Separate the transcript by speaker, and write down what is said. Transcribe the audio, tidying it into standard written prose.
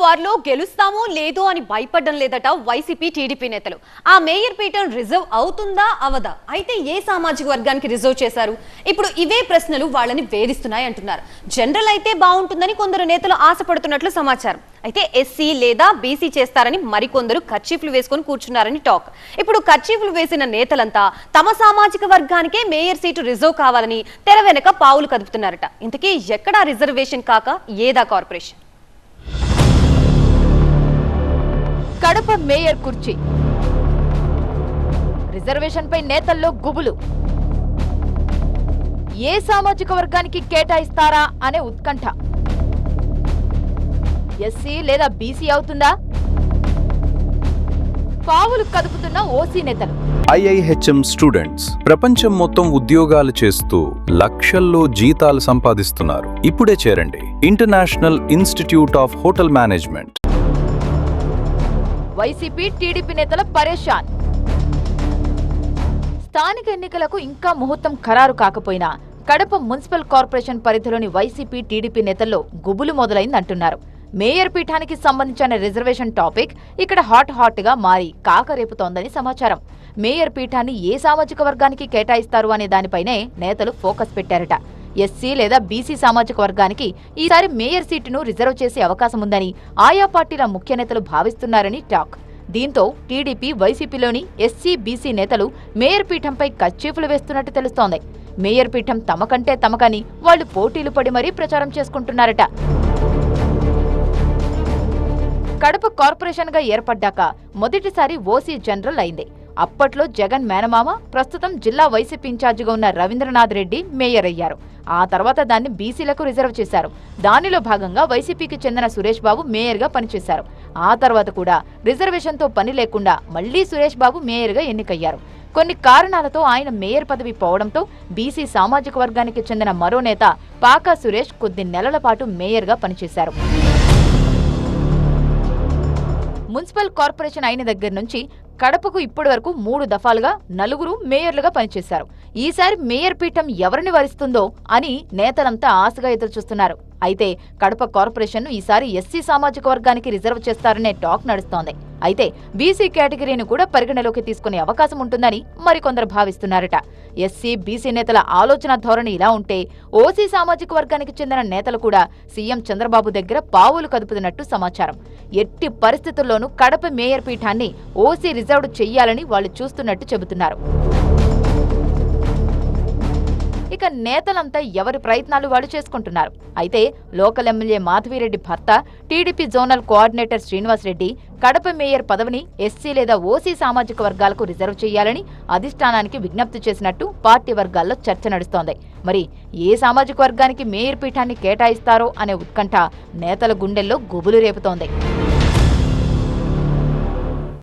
Speaker 1: వార్లో గెలుస్తామో లేదో అని భయపడడం లేదట వైసీపీ టీడీపీ నేతలు. ఆ మేయర్ పీఠం రిజర్వ్ అవుతుందా అవదా? అయితే ఏ సామాజిక వర్గానికి రిజర్వ్ చేశారు? ఇప్పుడు ఇవే ప్రశ్నలు వాళ్ళని వేధిస్తున్నాయి అంటున్నారు. జనరల్ అయితే బాగుంటుందని కొందరు నేతలు ఆశపడుతున్నట్లు సమాచారం. అయితే ఎస్సీ లేదా బీసీ చేస్తారని మరికొందరు కర్చీఫ్లు వేసుకొని కూర్చున్నారని టాక్. ఇప్పుడు కర్చీఫ్లు వేసిన నేతలంతా తమ సామాజిక వర్గానికే మేయర్ సీటు రిజర్వ్ కావాలని తెర వెనక పావులు కదుపుతున్నారట. ఇంతకీ ఎక్కడా రిజర్వేషన్ కాక ఏదా కార్పొరేషన్?
Speaker 2: కడప మేయర్ కుర్చీ రిజర్వేషన్ పై నేతల్లో గుబులు. ఏ సామాజిక వర్గానికి కేటాయిస్తారా అనే ఉత్కంఠ. ఎస్సీ లేదా బీసీ అవుతుందా? పావులు కదుపుతున్న ఓసీ నేతలు.
Speaker 3: IIHM స్టూడెంట్స్ ప్రపంచం మొత్తం ఉద్యోగాలు చేస్తూ లక్షల్లో జీతాలు సంపాదిస్తున్నారు. ఇప్పుడే చేరండి international institute of hotel management.
Speaker 2: YCP TDP నేతల పరేషాన్. స్థానిక ఎన్నికలకు ఇంకా ముహూర్తం ఖరారు కాకపోయినా కడప మున్సిపల్ కార్పొరేషన్ పరిధిలోని వైసీపీ టీడీపీ నేతల్లో గుబులు మొదలైందంటున్నారు. మేయర్ పీఠానికి సంబంధించిన రిజర్వేషన్ టాపిక్ ఇక్కడ హాట్ గా మారి కాకరేపుతోందని సమాచారం. మేయర్ పీఠాన్ని ఏ సామాజిక వర్గానికి కేటాయిస్తారు అనే దానిపైనే నేతలు ఫోకస్ పెట్టారట. ఎస్సీ లేదా బీసీ సామాజిక వర్గానికి ఈసారి మేయర్ సీటును రిజర్వ్ చేసే అవకాశం ఉందని ఆయా పార్టీల ముఖ్య నేతలు భావిస్తున్నారని టాక్. దీంతో టీడీపీ వైసీపీలోని ఎస్సీ బీసీ నేతలు మేయర్ పీఠంపై కర్చీఫ్లు వేస్తున్నట్టు తెలుస్తోంది. మేయర్ పీఠం తమకంటే తమకని వాళ్లు పోటీలు పడి మరీ ప్రచారం చేసుకుంటున్నారట. కడప కార్పొరేషన్ గా ఏర్పడ్డాక మొదటిసారి ఓసీ జనరల్ అయింది. అప్పట్లో జగన్ మేనమామ, ప్రస్తుతం జిల్లా వైసీపీ ఇన్ఛార్జిగా ఉన్న రవీంద్రనాథ్ రెడ్డి మేయర్ అయ్యారు. ఆ తర్వాత దాన్ని బీసీలకు రిజర్వ్ చేశారు. దానిలో భాగంగా వైసీపీకి చెందిన సురేష్ బాబు మేయర్ గా పనిచేశారు. ఆ తర్వాత కూడా రిజర్వేషన్తో పని లేకుండా మళ్లీ సురేష్ బాబు మేయర్ గా ఎన్నికయ్యారు. కొన్ని కారణాలతో ఆయన మేయర్ పదవి పోవడంతో బీసీ సామాజిక వర్గానికి చెందిన మరో నేత పాకా సురేష్ కొద్ది నెలల పాటు మేయర్ గా పనిచేశారు. మున్సిపల్ కార్పొరేషన్ అయిన దగ్గర నుంచి కడపకు ఇప్పటి వరకు 3 దఫాలుగా 4 మేయర్లుగా పనిచేశారు. ఈసారి మేయర్ పీఠం ఎవరిని వరిస్తుందో అని నేతలంతా ఆశగా ఎదురుచూస్తున్నారు. అయితే కడప కార్పొరేషన్ను ఈసారి ఎస్సీ సామాజిక వర్గానికి రిజర్వ్ చేస్తారనే టాక్ నడుస్తోంది. అయితే బీసీ కేటగిరీని కూడా పరిగణలోకి తీసుకునే అవకాశం ఉంటుందని మరికొందరు భావిస్తున్నారట. ఎస్సీ బీసీ నేతల ఆలోచన ధోరణి ఇలా ఉంటే ఓసీ సామాజిక వర్గానికి చెందిన నేతలు కూడా సీఎం చంద్రబాబు దగ్గర పావులు కదుపుతున్నట్టు సమాచారం. ఎట్టి పరిస్థితుల్లోనూ కడప మేయర్ పీఠాన్ని ఓసీ రిజర్వ్డ్ చెయ్యాలని వాళ్లు చూస్తున్నట్టు చెబుతున్నారు. ఇక నేతలంతా ఎవరి ప్రయత్నాలు వాళ్ళు చేసుకుంటున్నారు. అయితే లోకల్ ఎమ్మెల్యే మాధవిరెడ్డి భర్త TDP zonal coordinator Srinivasa Reddy Kadapa mayor పదవిని ఎస్సీ లేదా ఓసీ సామాజిక వర్గాలకు రిజర్వ్ చేయాలని అధిష్టానానికి విజ్ఞప్తి చేసినట్టు పార్టీ వర్గాల్లో చర్చ నడుస్తోంది. మరి ఏ సామాజిక వర్గానికి మేయర్ పీఠాన్ని కేటాయిస్తారో అనే ఉత్కంఠ నేతల గుండెల్లో గుబులు రేపుతోంది.